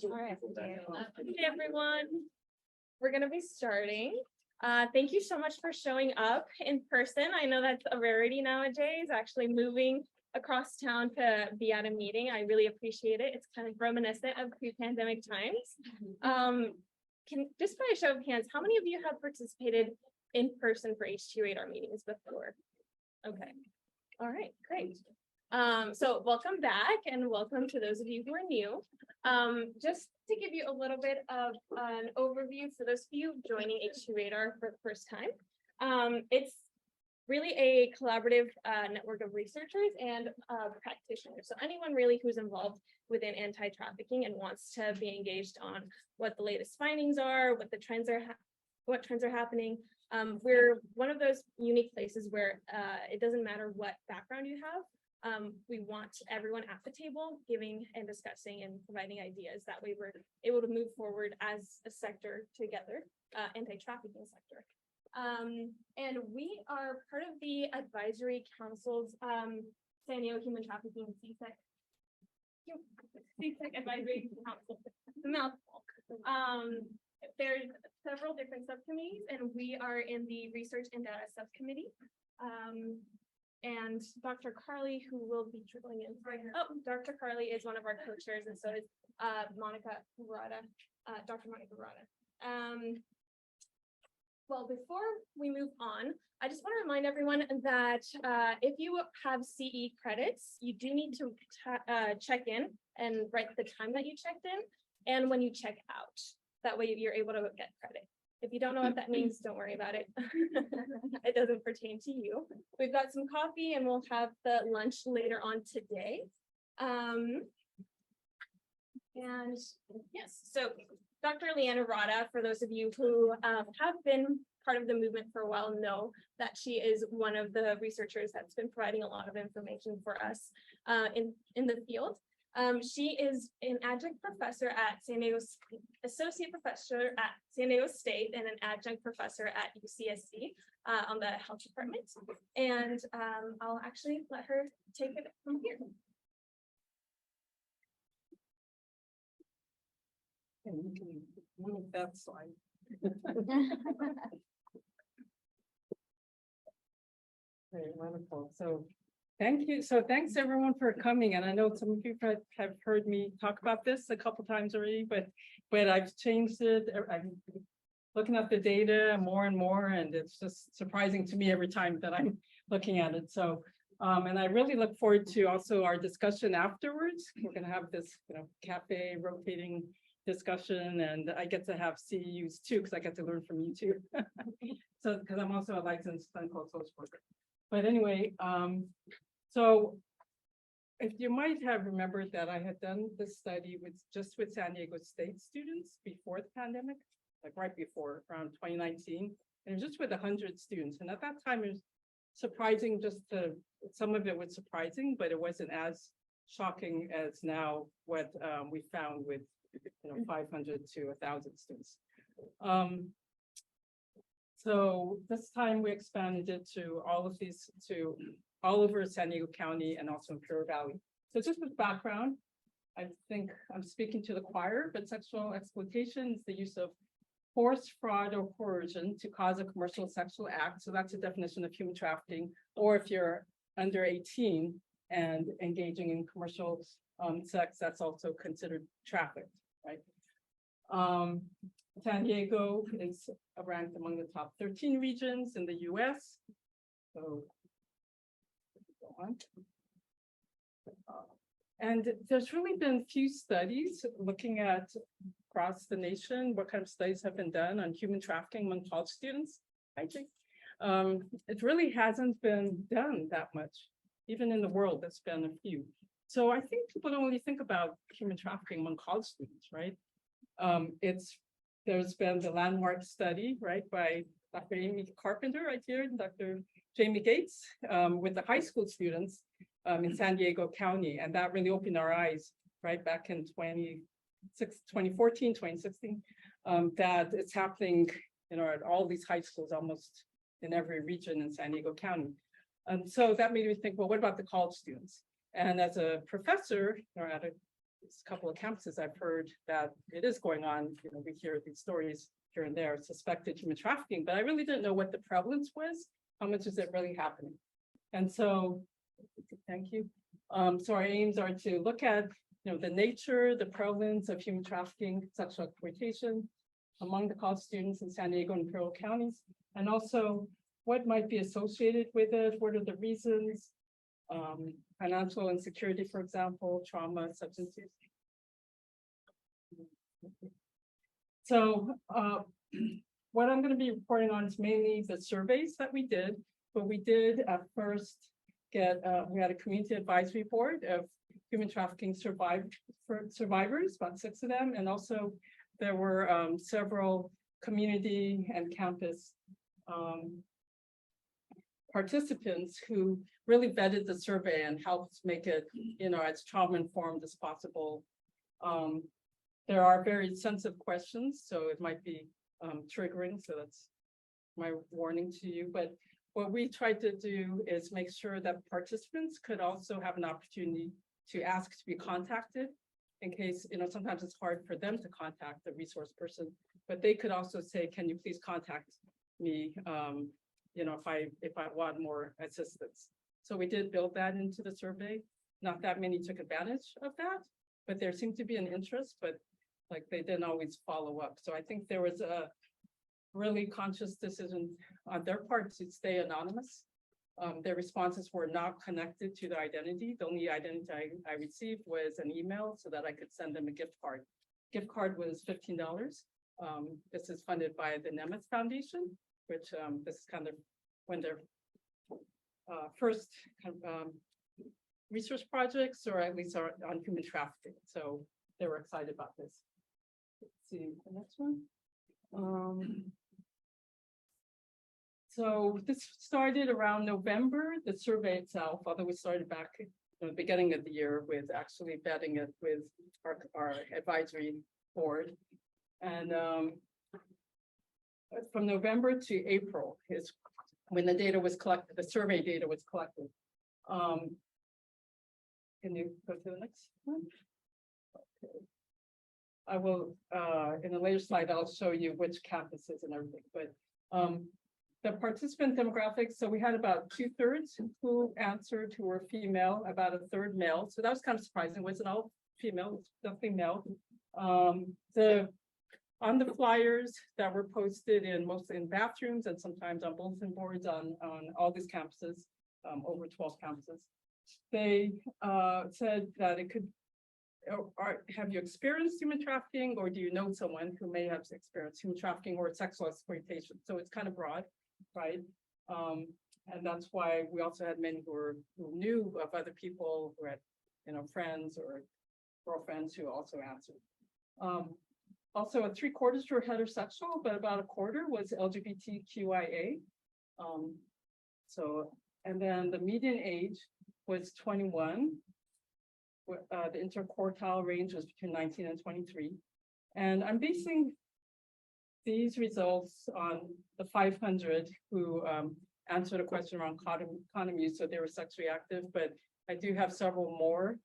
All right. Hey, everyone. We're going to be starting. Thank you so much for showing up in person. I know that's a rarity nowadays, actually moving across town to be at a meeting. I really appreciate it. It's kind of reminiscent of pre-pandemic times. Just by a show of hands, how many of you have participated in person for HT Radar meetings before? Okay. All right, great. So welcome back and welcome to those of you who are new. Just to give you a little bit of an overview for those of you joining HT Radar for the first time, it's really a collaborative network of researchers and practitioners. So anyone really who's involved within anti-trafficking and wants to be engaged on what the latest findings are, what trends are happening. We're one of those unique places where it doesn't matter what background you have. We want everyone at the table giving and discussing and providing ideas. That way we're able to move forward as a sector together, anti-trafficking sector. And we are part of the advisory council's San Diego Human Trafficking CSEC Advisory Council. It's a mouthful. There's several different subcommittees, and we are in the research and data subcommittee. And Dr. Carly, who will be trickling in. Oh, Dr. Carly is one of our co-chairs, and so is Urada, Dr. Monica Urada. Well, before we move on, I just want to remind everyone that if you have CE credits, you do need to check in and write the time that you checked in and when you check out. That way you're able to get credit. If you don't know what that means, don't worry about it. It doesn't pertain to you. We've got some coffee and we'll have the lunch later on today. And yes, so Dr. Lianne Urada, for those of you who have been part of the movement for a while, know that she is one of the researchers that's been providing a lot of information for us in the field. She is an adjunct professor at San Diego, associate professor at San Diego State, and an adjunct professor at UCSC on the health department. And I'll actually let her take it from here. And you can move that slide. Very wonderful. So thank you. So thanks everyone for coming. And I know some of you have heard me talk about this a couple times already, but I've changed it. I'm looking at the data more and more, and it's just surprising to me every time that I'm looking at it. So and I really look forward to also our discussion afterwards. We're going to have this, cafe rotating discussion, and I get to have CEUs too, because I get to learn from you too. So because I'm also a licensed clinical social worker. But anyway, so if you might have remembered that I had done this study with San Diego State students before the pandemic, like right before, around 2019, and it was just with 100 students. And at that time, it was surprising, some of it was surprising, but it wasn't as shocking as now what we found with 500 to 1,000 students. So this time we expanded it to all over San Diego County and also Imperial Valley. So just with background, I think I'm speaking to the choir, but sexual exploitation is the use of force, fraud, or coercion to cause a commercial sexual act. So that's a definition of human trafficking, or if you're under 18 and engaging in commercial sex, that's also considered trafficked, right? San Diego is ranked among the top 13 regions in the US. So, go on. And there's really been few studies looking at across the nation, what kind of studies have been done on human trafficking among college students, I think. It really hasn't been done that much. Even in the world, there's been a few. So I think people don't really think about human trafficking among college students, right? There's been the landmark study, right, by Dr. Amy Carpenter right here, and Dr. Jamie Gates with the high school students in San Diego County. And that really opened our eyes, right, back in 2014, 2016, that it's happening, at all these high schools, almost in every region in San Diego County. And so that made me think, well, what about the college students? And as a professor, or at a a couple of campuses, I've heard that it is going on, we hear these stories here and there, suspected human trafficking, but I really didn't know what the prevalence was. How much is it really happening? And so, thank you. So our aims are to look at, the nature, the prevalence of human trafficking, sexual exploitation among the college students in San Diego and Imperial counties, and also what might be associated with it, what are the reasons, financial insecurity, for example, trauma, substance use. So what I'm going to be reporting on is mainly the surveys that we did, but we did at first get, we had a community advisory board of human trafficking survivors, about 6 of them, and also there were several community and campus participants who really vetted the survey and helped make it, as trauma informed as possible. There are very sensitive questions, so it might be triggering, so that's my warning to you. But what we tried to do is make sure that participants could also have an opportunity to ask to be contacted in case, sometimes it's hard for them to contact the resource person, but they could also say, can you please contact me, if I want more assistance. So we did build that into the survey. Not that many took advantage of that, but there seemed to be an interest, but they didn't always follow up. So I think there was a really conscious decision on their part to stay anonymous. Their responses were not connected to their identity. The only identity I received was an email so that I could send them a gift card. Gift card was $15. This is funded by the Nemeth Foundation, which this is kind of when their first research projects, or at least are on human trafficking. So they were excited about this. Let's see the next one. So this started around November, the survey itself, although we started back at the beginning of the year with actually vetting it with our advisory board. And from November to April is when the data was collected, the survey data was collected. Can you go to the next one? Okay. I will, in a later slide, I'll show you which campuses and everything, but the participant demographics, so we had about 2/3 who answered who were female, about 1/3 male. So that was kind of surprising. It wasn't all female, it was definitely male. On the flyers that were posted mostly in bathrooms and sometimes on bulletin boards on all these campuses, over 12 campuses, they said that it could, have you experienced human trafficking, or do you know someone who may have experienced human trafficking or sexual exploitation? So it's kind of broad, right? And that's why we also had many who knew of other people who had, friends or girlfriends who also answered. Also, 3/4 were heterosexual, but about 1/4 was LGBTQIA. And then the median age was 21. The interquartile range was between 19 and 23. And I'm basing these results on the 500 who answered a question around condom use, so they were sexually active, but I do have several more.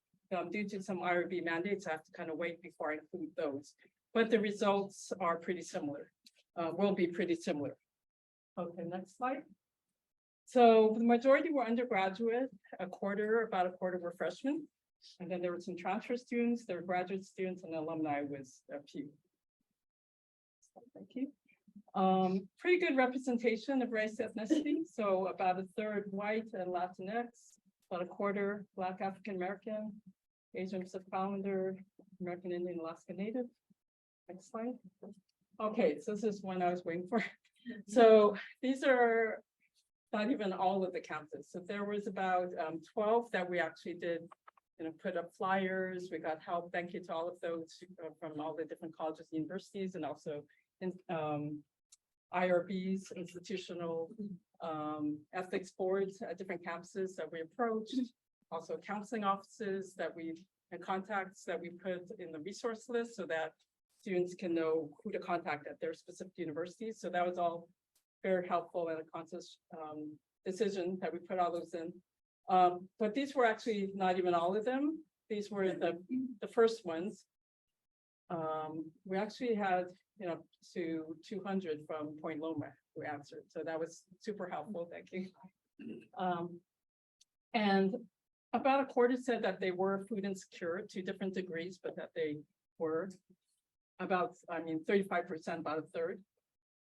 Due to some IRB mandates, I have to kind of wait before I include those. But the results are pretty similar, will be pretty similar. Okay, next slide. So the majority were undergraduate, about a quarter were freshmen. And then there were some transfer students, there were graduate students, and alumni was a few. Thank you. Pretty good representation of race ethnicity. So about 1/3 white and Latinx, about 1/4 Black African American, Asian Pacific Islander, American Indian, Alaska Native. Next slide. Okay, so this is one I was waiting for. So these are not even all of the campuses. So there was about 12 that we actually did, put up flyers. We got help. Thank you to all of those from all the different colleges, universities, and also in IRBs, institutional ethics boards at different campuses that we approached. Also counseling offices and contacts that we put in the resource list so that students can know who to contact at their specific universities. So that was all very helpful and a conscious decision that we put all those in. But these were actually not even all of them. these were the first ones. We actually had, to 200 from Point Loma who answered, so that was super helpful, thank you. And about a quarter said that they were food insecure to different degrees, but that they were. 35%, about a third.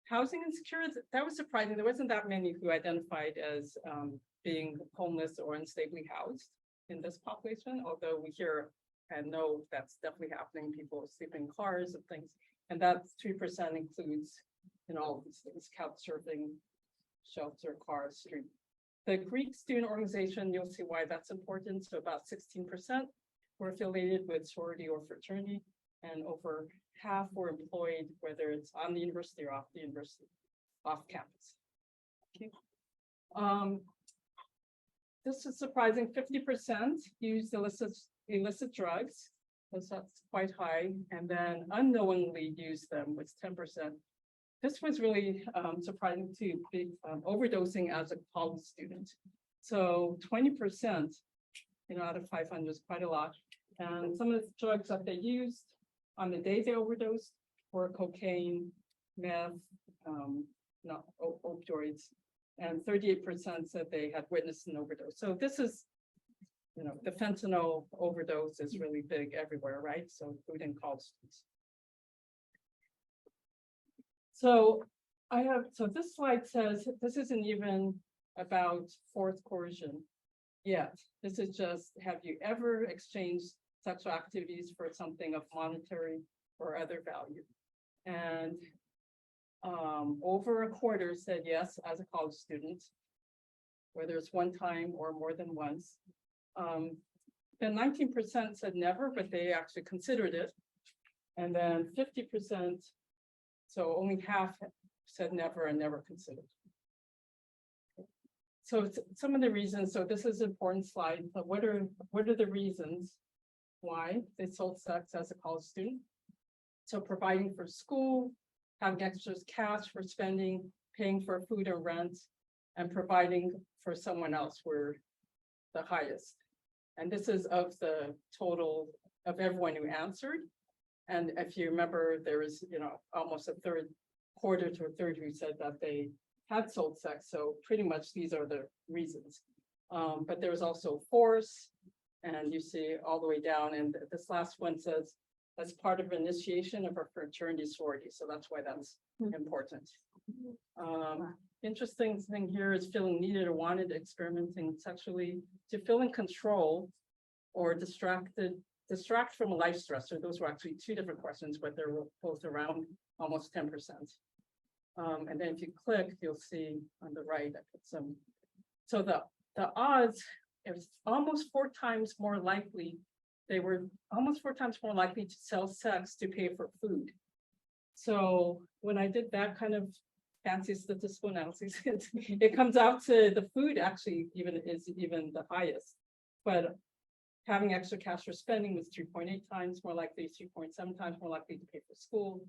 Housing insecure, that was surprising. There wasn't that many who identified as being homeless or unstably housed in this population, although we hear and know that's definitely happening. People sleep in cars and things, and that 3% includes, all of these things: couch surfing, shelter, cars, street. The Greek student organization, you'll see why that's important. So about 16% were affiliated with sorority or fraternity, and over half were employed, whether it's on the university or off the university, off campus. Okay. This is surprising. 50% used illicit drugs, so that's quite high, and then unknowingly used them was 10%. This was really surprising too, overdosing as a college student. So 20%, out of 500 is quite a lot. And some of the drugs that they used on the day they overdosed were cocaine, meth, opioids, and 38% said they had witnessed an overdose. So this is, the fentanyl overdose is really big everywhere, right? So including college students. So this slide says this isn't even about forced coercion yet. This is just, have you ever exchanged sexual activities for something of monetary or other value? And over a quarter said yes as a college student, whether it's one time or more than once. Then 19% said never, but they actually considered it. And then 50%, so only half said never and never considered. So some of the reasons, so this is an important slide, but what are the reasons why they sold sex as a college student? So providing for school, having extra cash for spending, paying for food or rent, and providing for someone else were the highest. And this is of the total of everyone who answered. And if you remember, there was, almost quarter to a third who said that they had sold sex. So pretty much these are the reasons. But there was also force, and you see all the way down. And this last one says, as part of initiation of a fraternity sorority. So that's why that's important. Interesting thing here is feeling needed or wanted, experimenting sexually, to feel in control or distract from a life stressor. Those were actually two different questions, but they're both around almost 10%. And then if you click, you'll see on the right, I put some. So the odds, it was almost 4 times more likely. They were almost 4 times more likely to sell sex to pay for food. So when I did that kind of fancy statistical analysis, it comes out to the food actually is the highest. But having extra cash for spending was 3.8 times more likely, 3.7 times more likely to pay for school,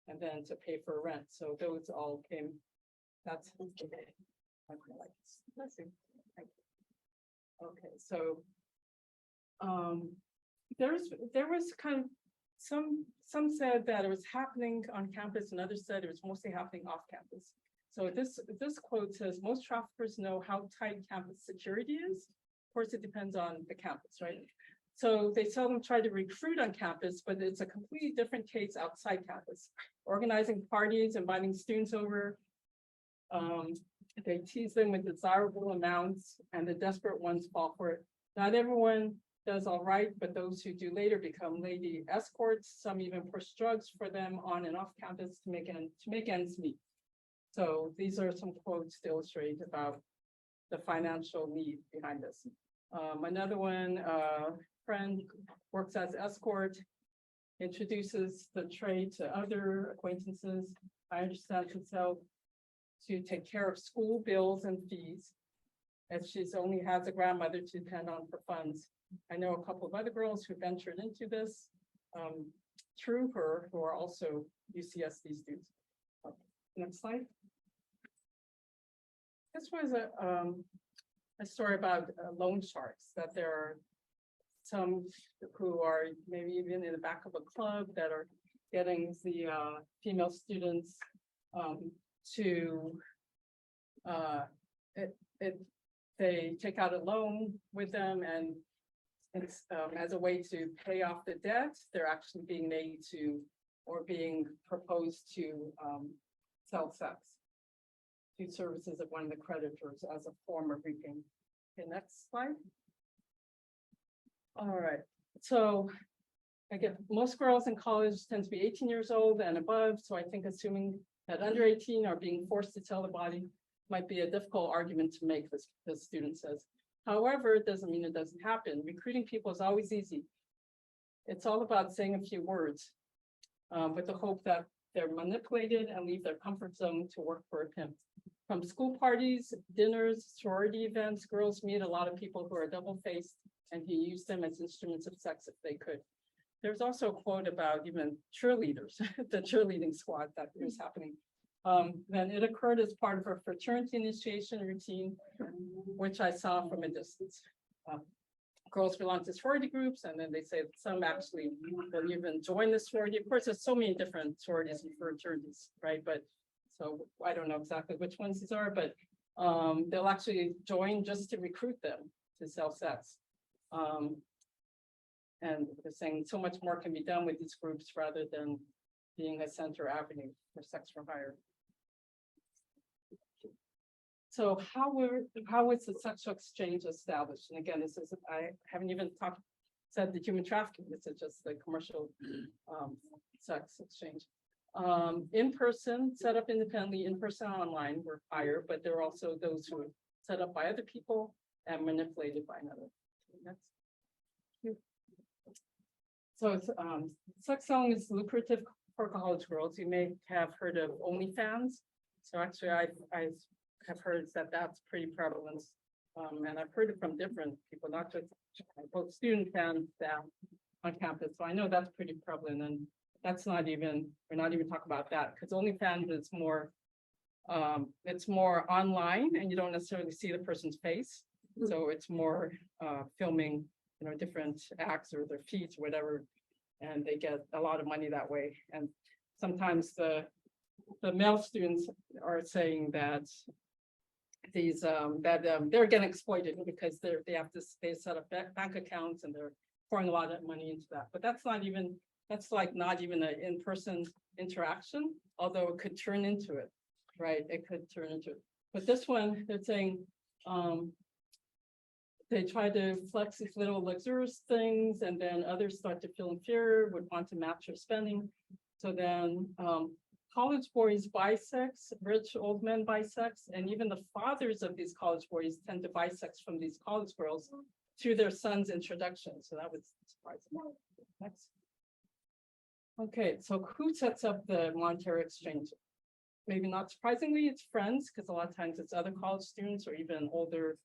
and then to pay for rent. So those all came. That's okay. Let's see. Thank you. Okay, so there was kind of some said that it was happening on campus, and others said it was mostly happening off campus. So this quote says, most traffickers know how tight campus security is. Of course, it depends on the campus, right? So they seldom try to recruit on campus, but it's a completely different case outside campus. Organizing parties, inviting students over. They tease them with desirable amounts, and the desperate ones fall for it. Not everyone does all right, but those who do later become lady escorts. Some even push drugs for them on and off campus to make ends meet. So these are some quotes to illustrate about the financial need behind this. Another one, friend works as escort, introduces the trade to other acquaintances. I understand herself to take care of school bills and fees, as she's only has a grandmother to depend on for funds. I know a couple of other girls who ventured into this through her, who are also UCSD students. Next slide. This was a story about loan sharks, that there are some who are maybe even in the back of a club that are getting the female students to they take out a loan with them, and it's as a way to pay off the debt. They're actually being made to or being proposed to sell sex to services of one of the creditors as a form of repayment. Okay, next slide. All right, so again, most girls in college tend to be 18 years old and above. So I think assuming that under 18 are being forced to tell the body might be a difficult argument to make, this student says. However, it doesn't mean it doesn't happen. Recruiting people is always easy. It's all about saying a few words with the hope that they're manipulated and leave their comfort zone to work for a pimp. From school parties, dinners, sorority events, girls meet a lot of people who are double-faced, and he used them as instruments of sex if they could. There's also a quote about even cheerleaders, the cheerleading squad that was happening. Then it occurred as part of a fraternity initiation routine, which I saw from a distance. Girls belong to sorority groups, and then they say some actually will even join the sorority. Of course, there's so many different sororities and fraternities, right? But so I don't know exactly which ones these are, but they'll actually join just to recruit them to sell sex. And they're saying so much more can be done with these groups rather than being a center avenue for sex for hire. So how is the sexual exchange established? And again, this is, I haven't even said the human trafficking, this is just the commercial sex exchange. In person, set up independently, in person, online, were higher, but there are also those who are set up by other people and manipulated by another. Next. So it's, sex selling is lucrative for college girls. You may have heard of OnlyFans. So actually, I have heard that that's pretty prevalent. And I've heard it from different people, not just both students and staff on campus. So I know that's pretty prevalent, and that's not even, we're not even talking about that, because OnlyFans is more, it's more online and you don't necessarily see the person's face. So it's more filming, you know, different acts or their feet, whatever, and they get a lot of money that way. And sometimes the male students are saying that these they're getting exploited because they set up bank accounts and they're pouring a lot of money into that. But that's not even, that's like not even an in-person interaction, although it could turn into it, right? It could turn into it. But this one, they're saying they try to flex these little luxurious things, and then others start to feel inferior, would want to match your spending. So then college boys buy sex, rich old men buy sex, and even the fathers of these college boys tend to buy sex from these college girls through their son's introduction. So that was surprising. Next. Okay, so who sets up the monetary exchange? Maybe not surprisingly, it's friends, because a lot of times it's other college students or even older,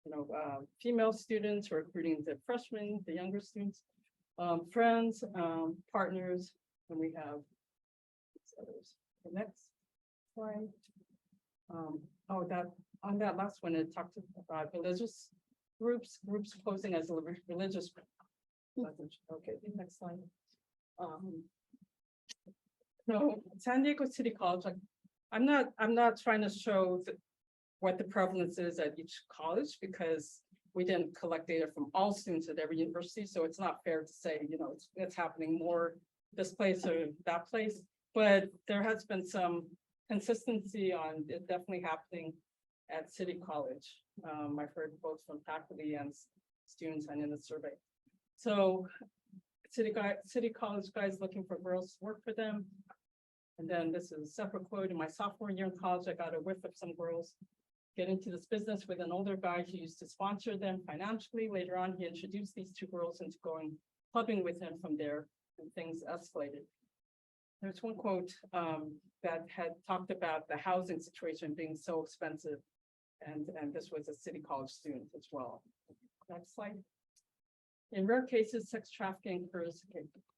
you know, female students who are recruiting the freshmen, the younger students, friends, partners, and we have others. The next slide. Oh, that on that last one, it talked about religious groups posing as a religious group. Okay, next slide. So San Diego City College, like, I'm not trying to show what the prevalence is at each college, because we didn't collect data from all students at every university. So it's not fair to say, you know, it's happening more this place or that place. But there has been some consistency on it definitely happening at City College. I've heard both from faculty and students and in the survey. So City College guys looking for girls to work for them. And then this is a separate quote. In my sophomore year in college, I got a whiff of some girls get into this business with an older guy who used to sponsor them financially. Later on, he introduced these two girls into going clubbing with him from there, and things escalated. There's one quote that had talked about the housing situation being so expensive, and this was a City College student as well. Next slide. In rare cases, sex trafficking occurs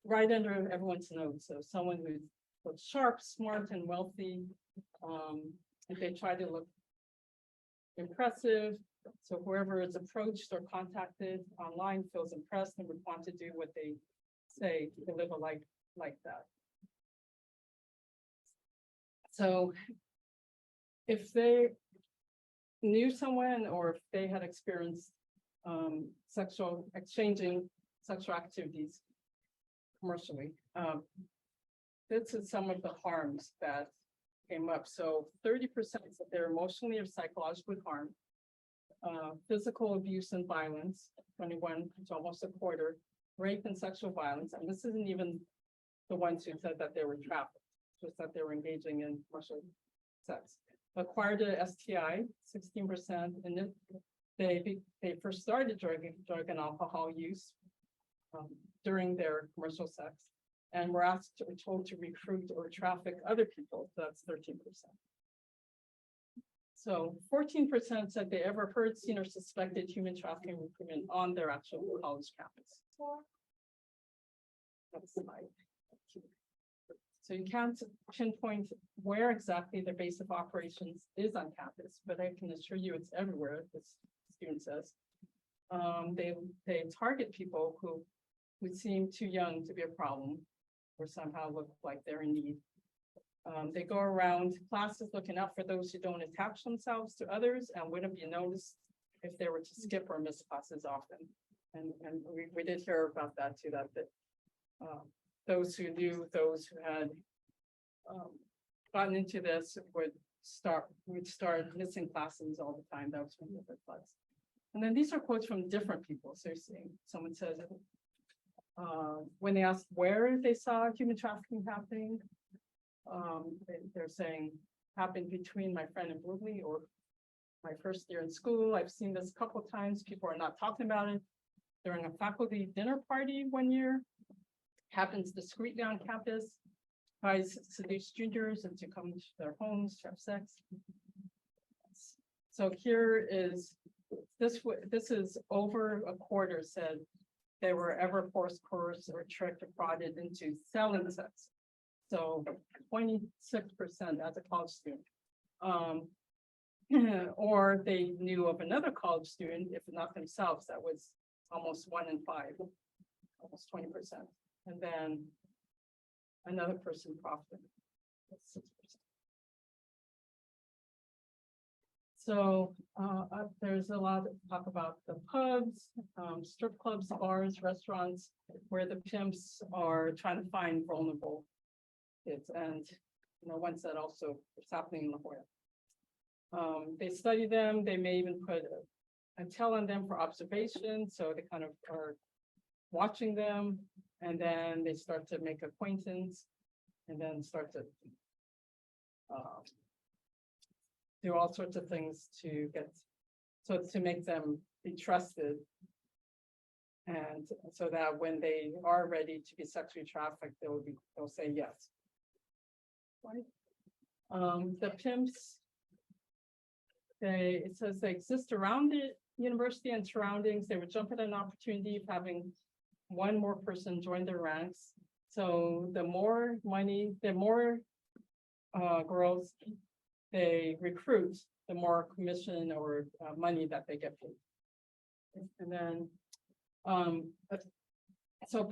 right under everyone's nose. So someone who's looks sharp, smart, and wealthy, and they try to look impressive. So whoever is approached or contacted online feels impressed and would want to do what they say to live a life like that. So if they knew someone or if they had experienced exchanging sexual activities commercially, this is some of the harms that came up. So 30% said they're emotionally or psychologically harmed. Physical abuse and violence, 21 to almost a quarter, rape and sexual violence, and this isn't even the ones who said that they were trafficked, just that they were engaging in commercial sex. Acquired a STI, 16%, and they first started drug and alcohol use during their commercial sex, and were asked or told to recruit or traffic other people. So that's 13%. So 14% said they ever heard, seen, or suspected human trafficking recruitment on their actual college campus. That's so you can't pinpoint where exactly their base of operations is on campus, but I can assure you it's everywhere, this student says. They target people who would seem too young to be a problem or somehow look like they're in need. They go around classes looking out for those who don't attach themselves to others and wouldn't be noticed if they were to skip or miss classes often. And we did hear about that too, that those who knew those who had gotten into this would start missing classes all the time. That was one of the thoughts. And then these are quotes from different people. So you're seeing someone says when they asked where they saw human trafficking happening, they're saying happened between my friend and Blue or my first year in school. I've seen this a couple of times. People are not talking about it. During a faculty dinner party one year, happens discreetly on campus, tries to seduce juniors and to come to their homes to have sex. So here is, this is over a quarter said they were ever forced, coerced, or tricked or frauded into selling sex. So 26% as a college student. Or they knew of another college student, if not themselves, that was almost 1 in 5, almost 20%. And then another person profited, 6%. So there's a lot of talk about the pubs, strip clubs, bars, restaurants, where the pimps are trying to find vulnerable kids, and ones that also is happening in La Jolla. They study them. They may even put a tell on them for observation, so they kind of are watching them, and then they start to make acquaintance, and then start to do all sorts of things to make them be trusted, and so that when they are ready to be sexually trafficked, they'll say yes. Right. The pimps, it says they exist around the university and surroundings. They would jump at an opportunity of having one more person join their ranks. So the more money, the more girls they recruit, the more commission or money that they get paid. And then, so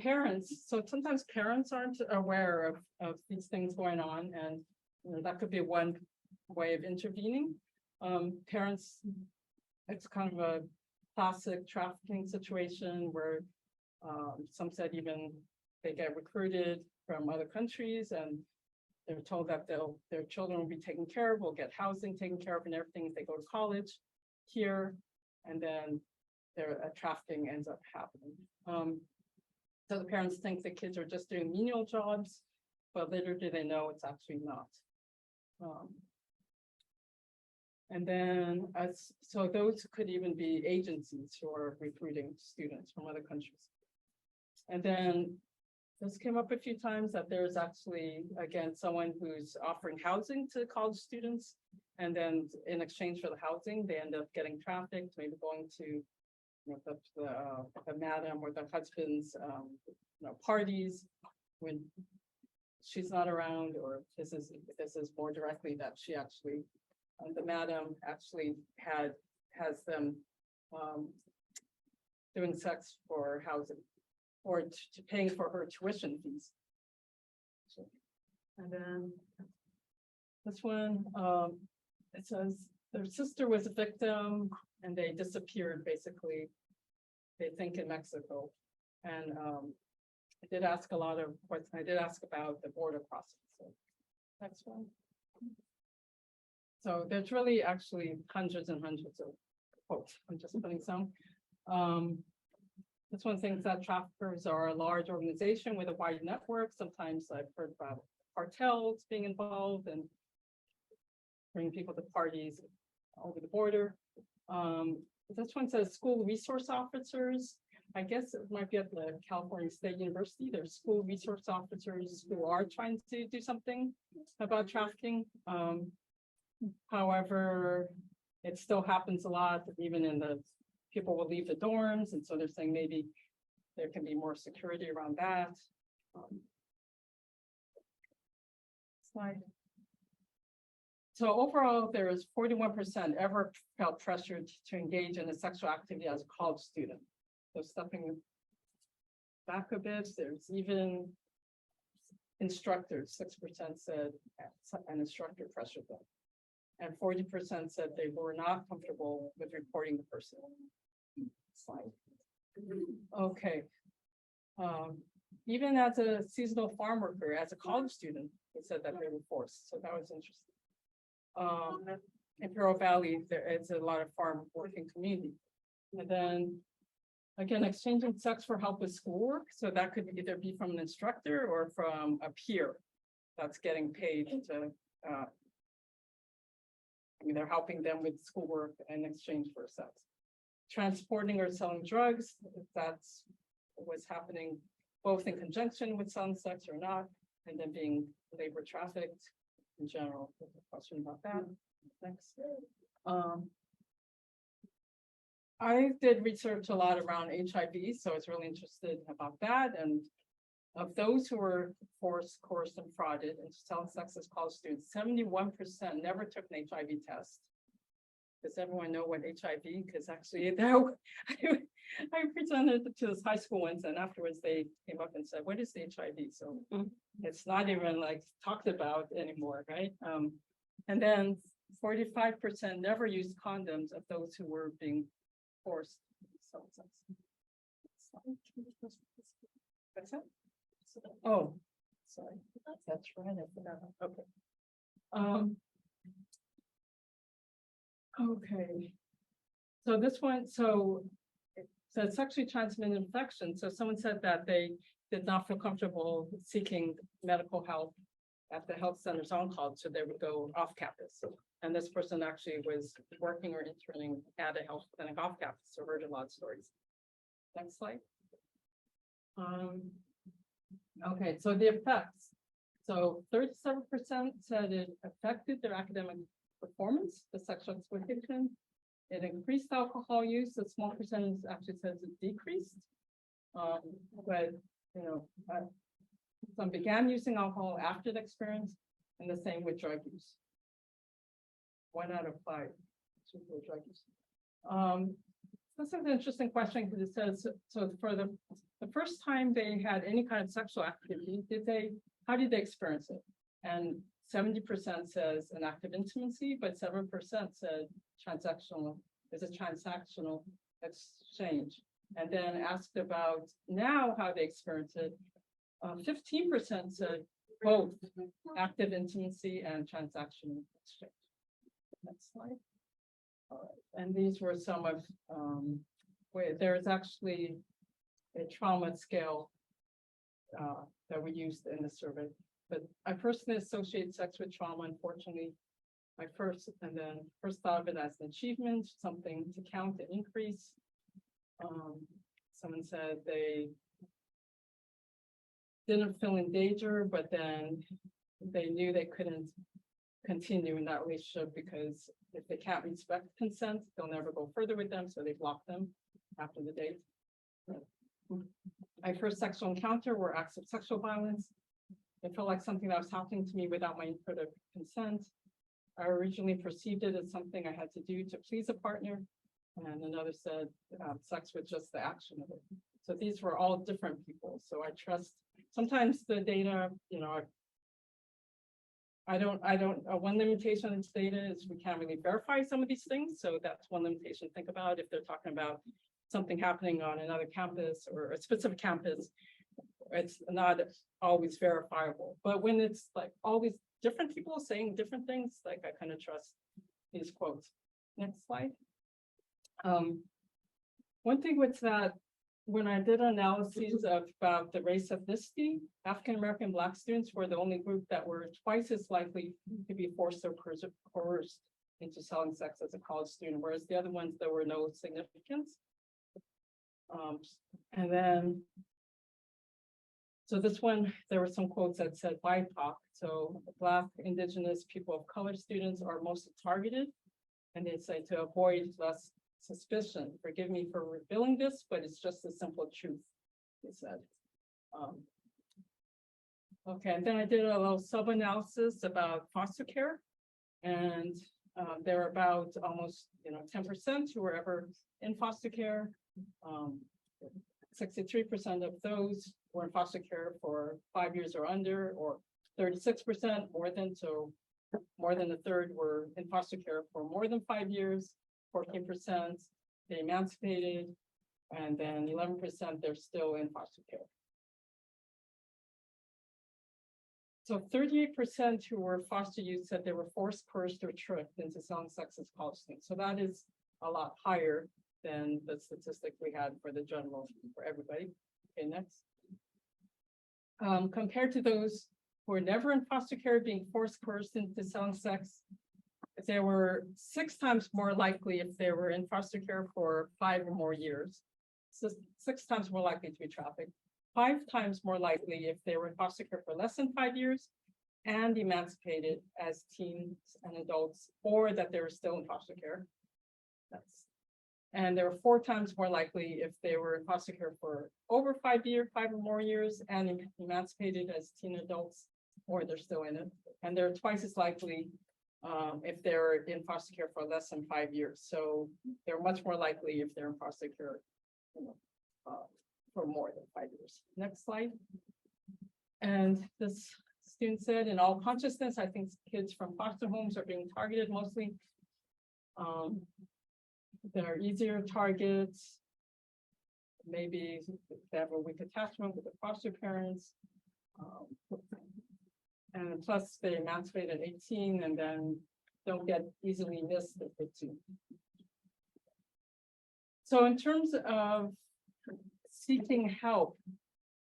sometimes parents aren't aware of these things going on, and that could be one way of intervening. Parents, it's kind of a classic trafficking situation where some said even they get recruited from other countries and they're told that their children will be taken care of, will get housing taken care of and everything if they go to college here, and then their trafficking ends up happening. So the parents think the kids are just doing menial jobs, but little do they know it's actually not. And then, so those could even be agencies who are recruiting students from other countries. And then this came up a few times that there's actually, again, someone who's offering housing to college students. And then in exchange for the housing, they end up getting trafficked, maybe going to the madam or the husband's parties when she's not around, or this is more directly that she actually the madam actually has them doing sex for housing or to paying for her tuition fees. And then this one, it says their sister was a victim and they disappeared, basically, they think in Mexico. And I did ask a lot of questions. I did ask about the border crossing. So next one. So there's really actually hundreds and hundreds of quotes. I'm just putting some. This one thinks that traffickers are a large organization with a wide network. Sometimes I've heard about cartels being involved and bringing people to parties over the border. This one says school resource officers. I guess it might be at the California State University. There's school resource officers who are trying to do something about trafficking. However, it still happens a lot, even in the people will leave the dorms. And so they're saying maybe there can be more security around that. Slide. So overall, there is 41% ever felt pressured to engage in a sexual activity as a college student. So stepping back a bit, there's even instructors, 6% said an instructor pressured them. And 40% said they were not comfortable with reporting the person. Slide. Okay. Even as a seasonal farm worker, as a college student, they said that they were forced. So that was interesting. Imperial Valley, there is a lot of farm working community. And then again, exchanging sex for help with schoolwork. So that could either be from an instructor or from a peer that's getting paid to, they're helping them with schoolwork in exchange for sex. Transporting or selling drugs, if that's what's happening both in conjunction with selling sex or not, and then being labor trafficked in general. There's a question about that. Next. I did research a lot around HIV, so I was really interested about that. And of those who were forced, coerced, and frauded into selling sex as college students, 71% never took an HIV test. Does everyone know what HIV? Because actually, I presented to this high school once, and afterwards they came up and said, "What is HIV?" So it's not even like talked about anymore, right? And then 45% never used condoms of those who were being forced. That's it. Oh, sorry. That's right. I forgot. Okay. Okay. So this one, so it's sexually transmitted infection. So someone said that they did not feel comfortable seeking medical help at the health centers on college, so they would go off campus. And this person actually was working or interning at a health clinic off campus, so heard a lot of stories. Next slide. Okay, so the effects. So 37% said it affected their academic performance, the sexual exploitation. It increased alcohol use. A small percentage actually says it decreased. But you know, some began using alcohol after the experience, and the same with drug use. 1 out of 5 for drug use. This is an interesting question because it says, so for the first time they had any kind of sexual activity, how did they experience it? And 70% says an act of intimacy, but 7% said transactional, there's a transactional exchange. And then asked about now how they experience it. 15% said both active intimacy and transactional exchange. Next slide. All right. And these were some of where there's actually a trauma scale that we used in the survey. But I personally associate sex with trauma, unfortunately. My first thought of it as an achievement, something to count and increase. Someone said they didn't feel in danger, but then they knew they couldn't continue in that relationship because if they can't respect consent, they'll never go further with them, so they block them after the date. My first sexual encounter were acts of sexual violence. It felt like something that was happening to me without my input or consent. I originally perceived it as something I had to do to please a partner. And another said, sex was just the action of it. So these were all different people. So I trust, sometimes the data, one limitation in this data is we can't really verify some of these things. So that's one limitation to think about if they're talking about something happening on another campus or a specific campus. It's not always verifiable, but when it's like all these different people saying different things, like I kind of trust these quotes. Next slide. One thing with that, when I did analyses about the race ethnicity, African-American Black students were the only group that were twice as likely to be forced or coerced into selling sex as a college student, whereas the other ones, there were no significance. And then, so this one, there were some quotes that said BIPOC. So Black, Indigenous, people of color students are most targeted. And they say to avoid less suspicion. Forgive me for revealing this, but it's just the simple truth, they said. Okay, and then I did a little sub-analysis about foster care. And there are about almost 10% who were ever in foster care. 63% of those were in foster care for 5 years or under, or 36% more than a third were in foster care for more than 5 years, 14% they emancipated, and then 11% they're still in foster care. So 38% who were foster youth said they were forced, coerced, or tricked into selling sex as college students. So that is a lot higher than the statistic we had for the general, for everybody. Okay, next. Compared to those who were never in foster care being forced, coerced into selling sex, they were 6 times more likely if they were in foster care for 5 or more years. So 6 times more likely to be trafficked, 5 times more likely if they were in foster care for less than 5 years and emancipated as teens and adults, or that they were still in foster care. And they were 4 times more likely if they were in foster care for over 5 or more years and emancipated as teen adults, or they're still in it. And they're twice as likely if they're in foster care for less than 5 years. So they're much more likely if they're in foster care for more than 5 years. Next slide. And this student said, in all consciousness, I think kids from foster homes are being targeted mostly. There are easier targets. Maybe they have a weak attachment with the foster parents. And plus they emancipate at 18 and then don't get easily missed at 15. So in terms of seeking help,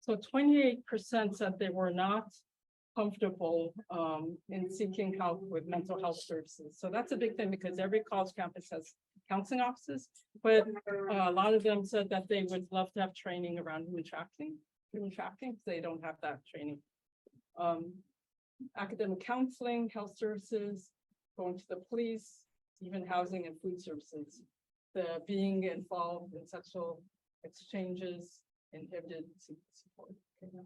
so 28% said they were not comfortable in seeking help with mental health services. So that's a big thing because every college campus has counseling offices, but a lot of them said that they would love to have training around human trafficking because they don't have that training. Academic counseling, health services, going to the police, even housing and food services. The being involved in sexual exchanges, inhibited support. Okay,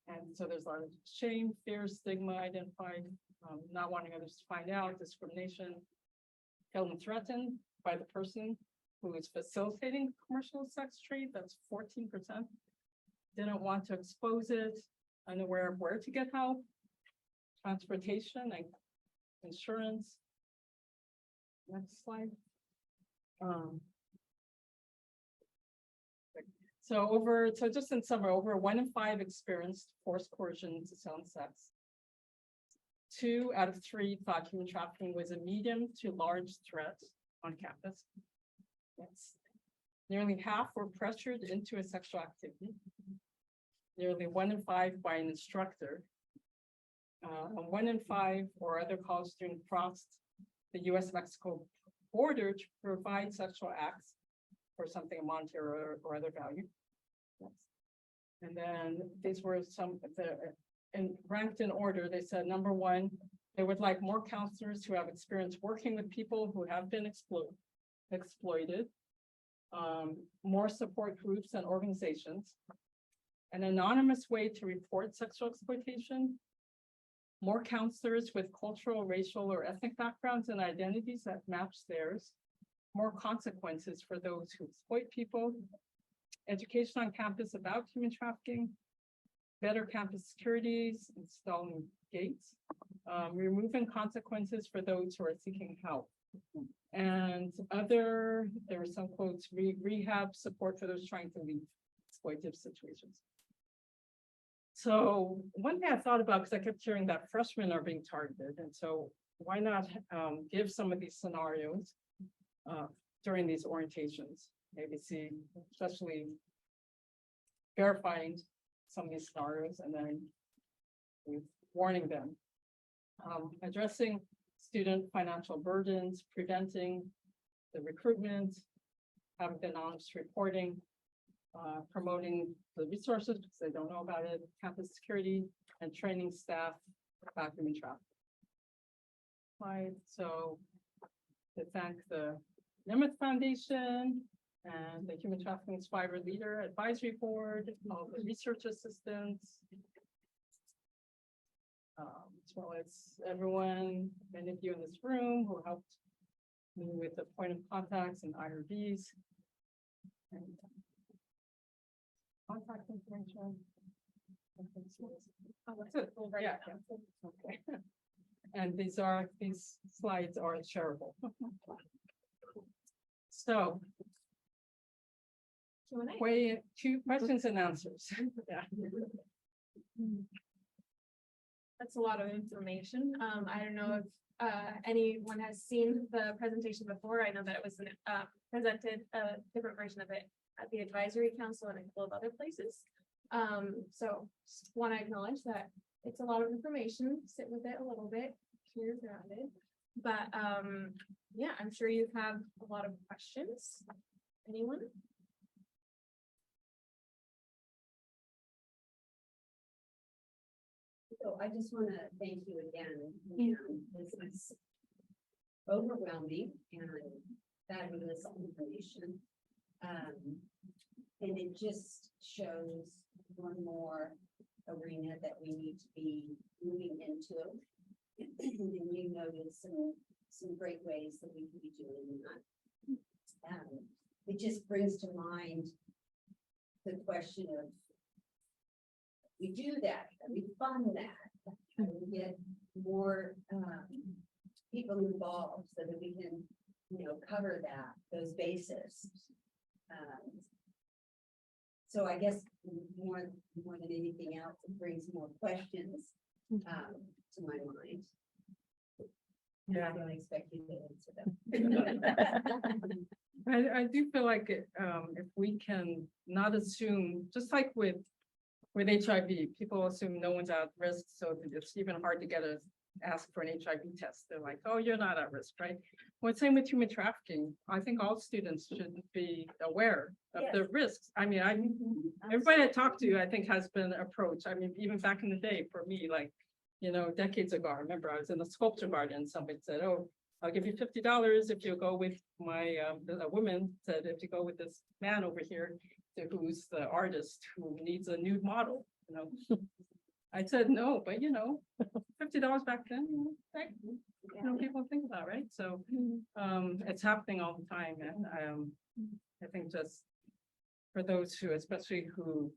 and so there's a lot of shame, fear, stigma identified, not wanting others to find out, discrimination, feeling threatened by the person who is facilitating commercial sex trade, that's 14%. Didn't want to expose it, unaware of where to get help, transportation and insurance. Next slide. So just in summary, over 1 in 5 experienced forced coercion to selling sex. 2 out of 3 thought human trafficking was a medium to large threat on campus. Yes. Nearly half were pressured into a sexual activity. Nearly 1 in 5 by an instructor. 1 in 5 or other college student crossed the US-Mexico border to provide sexual acts for something of monetary or other value. Yes. And then these were and ranked in order. They said, number 1, they would like more counselors who have experience working with people who have been exploited, more support groups and organizations, an anonymous way to report sexual exploitation, more counselors with cultural, racial, or ethnic backgrounds and identities that match theirs, more consequences for those who exploit people, education on campus about human trafficking, better campus securities, installing gates, removing consequences for those who are seeking help. And there were some quotes, rehab support for those trying to leave exploitative situations. So one thing I thought about, because I kept hearing that freshmen are being targeted, and so why not give some of these scenarios during these orientations, maybe see, especially verifying some of these scenarios and then warning them. Addressing student financial burdens, preventing the recruitment, having the anonymous reporting, promoting the resources because they don't know about it, campus security, and training staff about human trafficking. Right, so to thank the Nimitz Foundation and the Human Trafficking Survivor Leader Advisory Board, all the research assistants, as well as everyone, many of you in this room who helped me with the point of contacts and IRBs. And contact information. Oh, that's it. Yeah. Okay. And these slides are shareable. So, two questions and answers. Yeah. That's a lot of information. I don't know if anyone has seen the presentation before. I know that it was presented a different version of it at the advisory council and a couple of other places. So just want to acknowledge that it's a lot of information. Sit with it a little bit, hear about it. But yeah, I'm sure you have a lot of questions. Anyone? So I just want to thank you again. This is overwhelming and fabulous information. And it just shows one more arena that we need to be moving into. And you noted some great ways that we can be doing that. It just brings to mind the question of, we do that, we fund that, we get more people involved so that we can, cover those bases. So I guess more than anything else, it brings more questions to my mind. Yeah, I don't expect you to answer them. I do feel like if we can not assume, just like with HIV, people assume no one's at risk, so it's even hard to ask for an HIV test. They're like, oh, you're not at risk, right? Well, same with human trafficking. I think all students should be aware of the risks. I mean, everybody I talk to, I think, has been approached. I mean, even back in the day, for me, like, decades ago, I remember I was in the sculpture garden and somebody said, oh, I'll give you $50 if you go with a woman said, if you go with this man over here, who's the artist who needs a nude model, I said no, but $50 back then, right? People think about, right? So it's happening all the time, and I think just for those who, especially who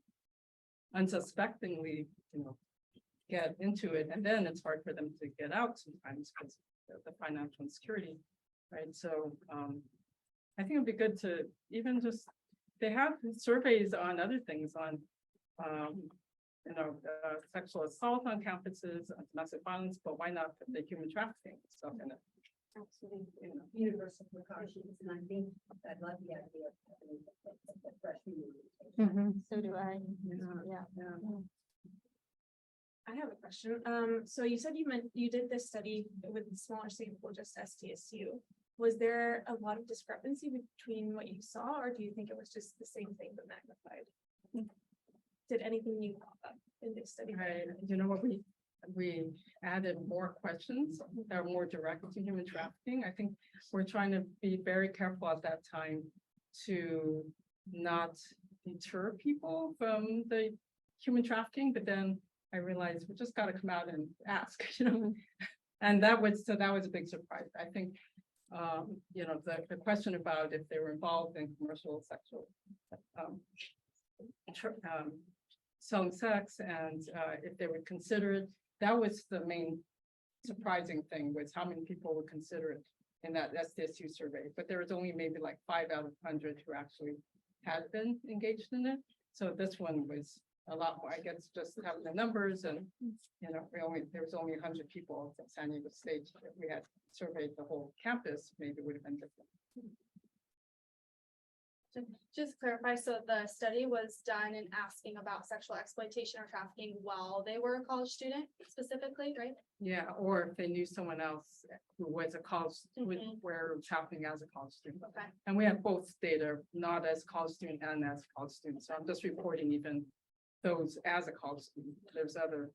unsuspectingly, get into it, and then it's hard for them to get out sometimes because of the financial insecurity, right? So I think it'd be good to even just, they have surveys on other things, on sexual assault on campuses, domestic violence, but why not put the human trafficking stuff in it? Absolutely, universal precautions, and I think I'd love the idea of having the freshman. So do I. Yeah. I have a question. So you said you did this study with a smaller sample, just STSU. Was there a lot of discrepancy between what you saw, or do you think it was just the same thing but magnified? Did anything new pop up in this study? You know what, we added more questions that are more direct to human trafficking. I think we're trying to be very careful at that time to not deter people from the human trafficking, but then I realized we just gotta come out and ask, you know? And that was a big surprise. I think, you know, the question about if they were involved in commercial sexual, um, selling sex and, if they would consider it, that was the main surprising thing, was how many people would consider it in that SDSU survey, but there was only maybe like 5 out of 100 who actually had been engaged in it. So this one was a lot more, I guess, just having the numbers and, you know, there was only 100 people at San Diego State. If we had surveyed the whole campus, maybe it would have been different. Just clarify, so the study was done in asking about sexual exploitation or trafficking while they were a college student specifically, right? Yeah, or if they knew someone else who was a college, Mhm. where happening as a college student. Okay. And we have both data, not as college student and as college student, so I'm just reporting even those as a college student. There's other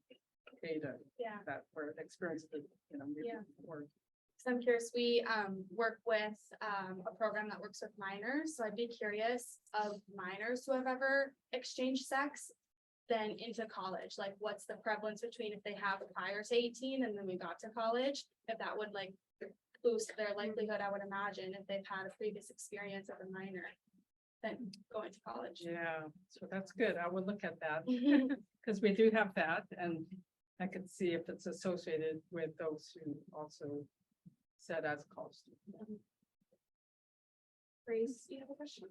data Yeah. that were experienced, you know, maybe Yeah. or So I'm curious, we work with a program that works with minors, so I'd be curious of minors who have ever exchanged sex then into college, like what's the prevalence between if they have prior to 18 and then we got to college, if that would like boost their likelihood, I would imagine, if they've had a previous experience as a minor than going to college. yeah, so that's good. I would look at that because we do have that, and I could see if it's associated with those who also said as a college student. Grace, you have a question?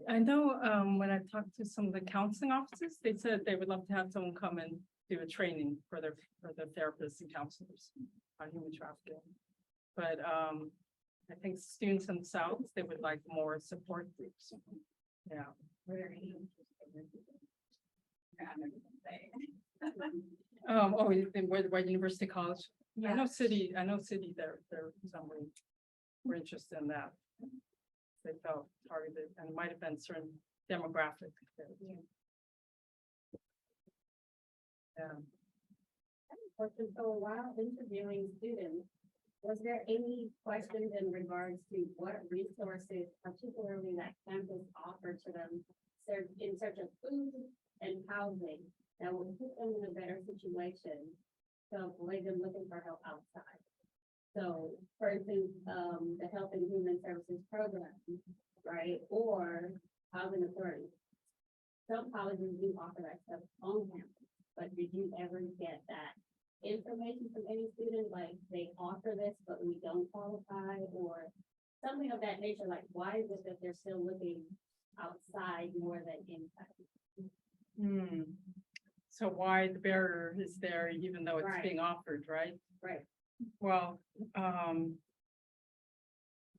I know, when I talked to some of the counseling officers, they said they would love to have someone come and do a training for their therapists and counselors on human trafficking. But, I think students themselves, they would like more support groups. Yeah. Oh, you think where University College? I know city, they're somewhere, we're interested in that. They felt targeted, and it might have been certain demographic. Yeah. Question, so while interviewing students, was there any questions in regards to what resources, particularly that campus offered to them, in search of food and housing, that would put them in a better situation to avoid them looking for help outside? So, for instance, the Health and Human Services Program, right, or housing authority. Some colleges do offer that stuff on campus, but did you ever get that information from any student, like they offer this, but we don't qualify, or something of that nature? Like, why is it that they're still looking outside more than inside? So why the barrier is there even though it's Right. being offered, right? Right. Well,